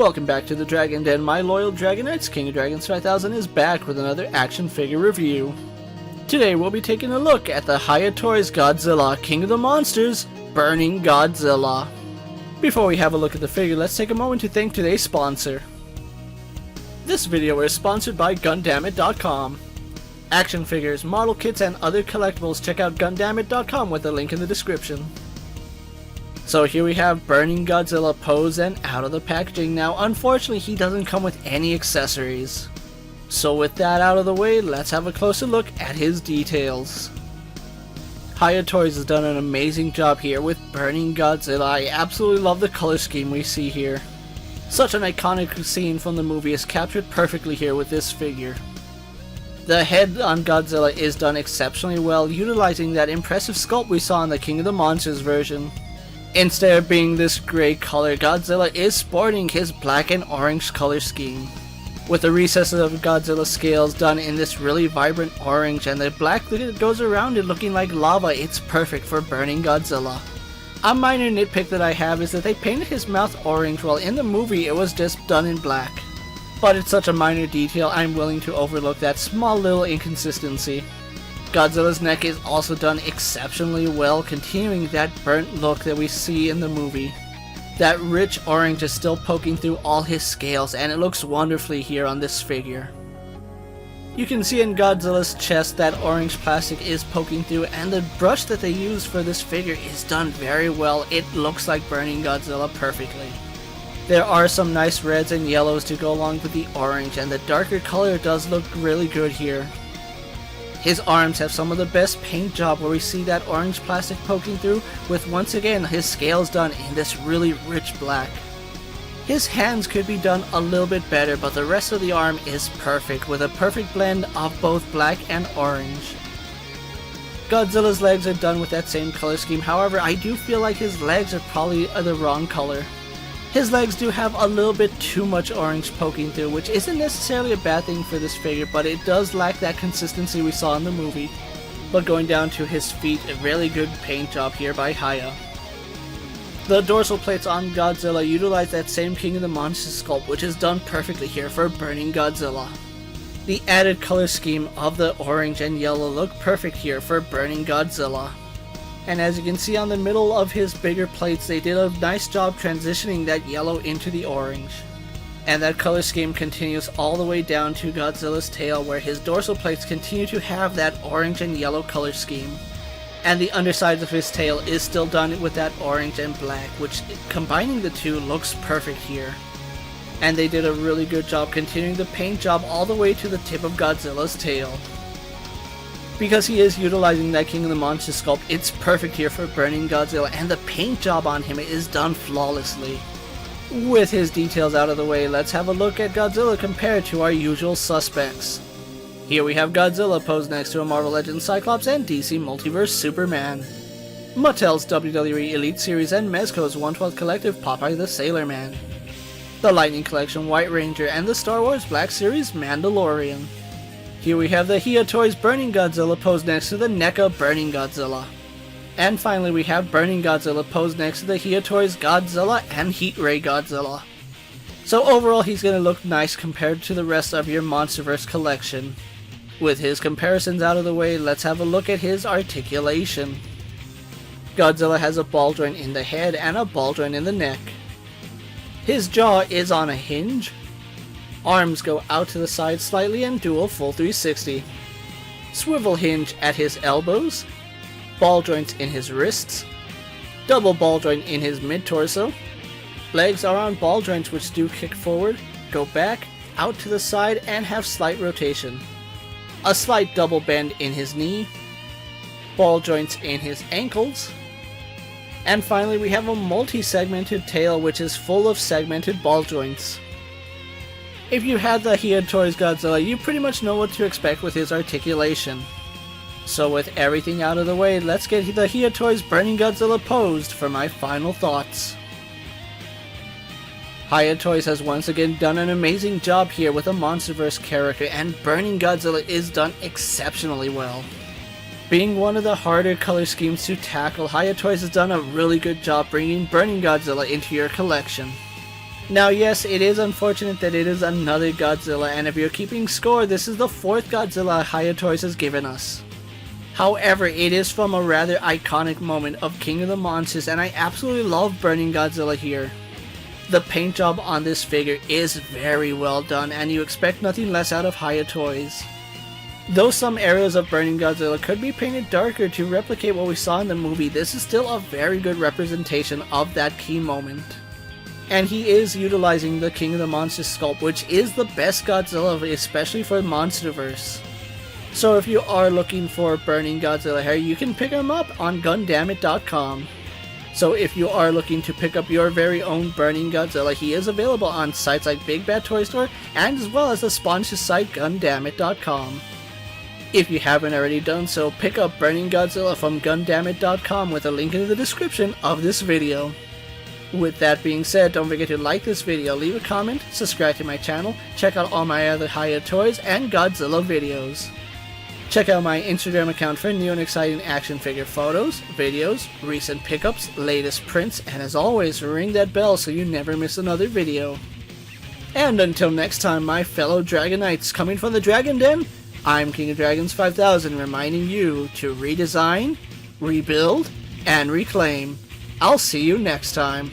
Welcome back to the Dragon Den. My loyal Dragonites, King of Dragons 5000 is back with another action figure review. Today we'll be taking a look at the Hiya Toys Godzilla, King of the Monsters, Burning Godzilla. Before we have a look at the figure, let's take a moment to thank today's sponsor. This video is sponsored by Gundamit.com. Action figures, model kits, and other collectibles, check out Gundamit.com with a link in the description. So here we have Burning Godzilla posed and out of the packaging. Now unfortunately he doesn't come with any accessories. So with that out of the way, let's have a closer look at his details. Hiya Toys has done an amazing job here with Burning Godzilla. I absolutely love the color scheme we see here. Such an iconic scene from the movie is captured perfectly here with this figure. The head on Godzilla is done exceptionally well, utilizing that impressive sculpt we saw in the King of the Monsters version. Instead of being this grey color, Godzilla is sporting his black and orange color scheme. With the recesses of Godzilla's scales done in this really vibrant orange and the black that goes around it looking like lava, it's perfect for Burning Godzilla. A minor nitpick that I have is that they painted his mouth orange while in the movie it was just done in black. But it's such a minor detail, I'm willing to overlook that small little inconsistency. Godzilla's neck is also done exceptionally well, continuing that burnt look that we see in the movie. That rich orange is still poking through all his scales, and it looks wonderfully here on this figure. You can see in Godzilla's chest that orange plastic is poking through, and the brush that they use for this figure is done very well. It looks like Burning Godzilla perfectly. There are some nice reds and yellows to go along with the orange, and the darker color does look really good here. His arms have some of the best paint job where we see that orange plastic poking through with once again his scales done in this really rich black. His hands could be done a little bit better, but the rest of the arm is perfect with a perfect blend of both black and orange. Godzilla's legs are done with that same color scheme, however I do feel like his legs are probably the wrong color. His legs do have a little bit too much orange poking through, which isn't necessarily a bad thing for this figure, but it does lack that consistency we saw in the movie. But going down to his feet, a really good paint job here by Hiya. The dorsal plates on Godzilla utilize that same King of the Monsters sculpt, which is done perfectly here for Burning Godzilla. The added color scheme of the orange and yellow look perfect here for Burning Godzilla. And as you can see on the middle of his bigger plates, they did a nice job transitioning that yellow into the orange. And that color scheme continues all the way down to Godzilla's tail, where his dorsal plates continue to have that orange and yellow color scheme. And the underside of his tail is still done with that orange and black, which combining the two looks perfect here. And they did a really good job continuing the paint job all the way to the tip of Godzilla's tail. Because he is utilizing that King of the Monsters sculpt, it's perfect here for Burning Godzilla, and the paint job on him is done flawlessly. With his details out of the way, let's have a look at Godzilla compared to our usual suspects. Here we have Godzilla posed next to a Marvel Legends Cyclops and DC Multiverse Superman. Mattel's WWE Elite Series and Mezco's 1/12 Collective Popeye the Sailor Man. The Lightning Collection White Ranger and the Star Wars Black Series Mandalorian. Here we have the Hiya Toys Burning Godzilla posed next to the NECA Burning Godzilla. And finally we have Burning Godzilla posed next to the Hiya Toys Godzilla and Heat Ray Godzilla. So overall he's going to look nice compared to the rest of your Monsterverse collection. With his comparisons out of the way, let's have a look at his articulation. Godzilla has a ball joint in the head and a ball joint in the neck. His jaw is on a hinge. Arms go out to the side slightly and do a full 360. Swivel hinge at his elbows. Ball joints in his wrists. Double ball joint in his mid-torso. Legs are on ball joints which do kick forward, go back, out to the side, and have slight rotation. A slight double bend in his knee. Ball joints in his ankles. And finally we have a multi-segmented tail which is full of segmented ball joints. If you had the Hiya Toys Godzilla, you pretty much know what to expect with his articulation. So with everything out of the way, let's get the Hiya Toys Burning Godzilla posed for my final thoughts. Hiya Toys has once again done an amazing job here with a Monsterverse character, and Burning Godzilla is done exceptionally well. Being one of the harder color schemes to tackle, Hiya Toys has done a really good job bringing Burning Godzilla into your collection. Now yes, it is unfortunate that it is another Godzilla, and if you're keeping score, this is the 4th Godzilla Hiya Toys has given us. However, it is from a rather iconic moment of King of the Monsters, and I absolutely love Burning Godzilla here. The paint job on this figure is very well done, and you expect nothing less out of Hiya Toys. Though some areas of Burning Godzilla could be painted darker to replicate what we saw in the movie, this is still a very good representation of that key moment. And he is utilizing the King of the Monsters sculpt, which is the best Godzilla, especially for Monsterverse. So if you are looking for Burning Godzilla here, you can pick him up on Gundamit.com. So if you are looking to pick up your very own Burning Godzilla, he is available on sites like Big Bad Toy Store and as well as the sponsor site Gundamit.com. If you haven't already done so, pick up Burning Godzilla from Gundamit.com with a link in the description of this video. With that being said, don't forget to like this video, leave a comment, subscribe to my channel, check out all my other Hiya Toys and Godzilla videos. Check out my Instagram account for new and exciting action figure photos, videos, recent pickups, latest prints, and as always, ring that bell so you never miss another video. And until next time, my fellow Dragonites, coming from the Dragon Den, I'm KingofDragons 5000 reminding you to redesign, rebuild, and reclaim. I'll see you next time.